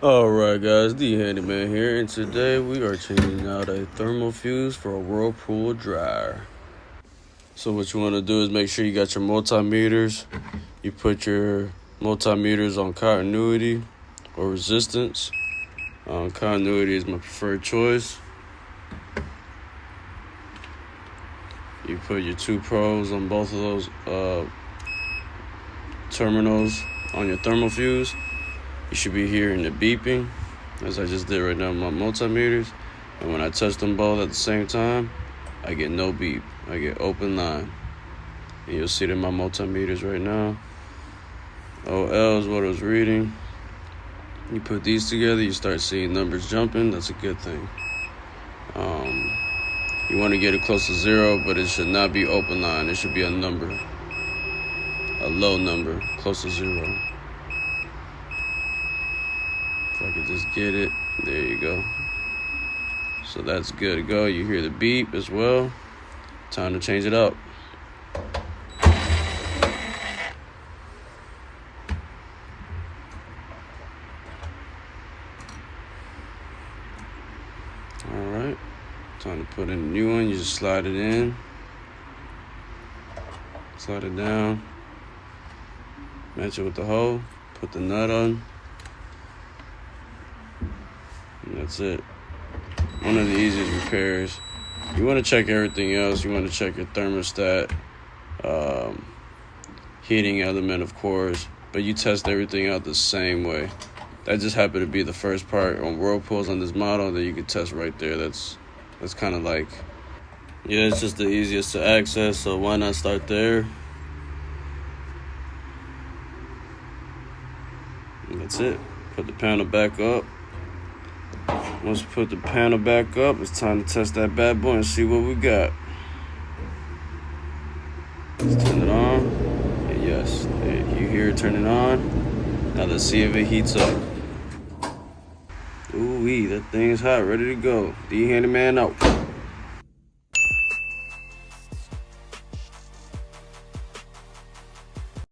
Alright guys, the Handyman here, and today we are changing out a thermal fuse for a Whirlpool dryer. So what you want to do is make sure you got your multimeters. You put your multimeters on continuity or resistance. Continuity is my preferred choice. You put your 2 probes on both of those terminals on your thermal fuse. You should be hearing the beeping, as I just did right now with my multimeters. And when I touch them both at the same time, I get no beep. I get open line. And you'll see it in my multimeters right now. OL is what it was reading. You put these together, you start seeing numbers jumping. That's a good thing. You want to get it close to 0, but it should not be open line. It should be a number, a low number, close to 0. If I could just get it, there you go. So that's good to go. You hear the beep as well. Time to change it up. Alright, time to put in a new one. You just slide it in, slide it down, match it with the hole, put the nut on. And that's it. One of the easiest repairs. You want to check everything else. You want to check your thermostat, heating element, of course, but you test everything out the same way. That just happened to be the first part on Whirlpools on this model that you could test right there. That's kind of like, yeah, it's just the easiest to access, so why not start there? And that's it. Put the panel back up. Once we put the panel back up, it's time to test that bad boy and see what we got. Let's turn it on. And yes, you hear it turning on. Now let's see if it heats up. Ooh-wee, that thing is hot, ready to go. The Handyman out.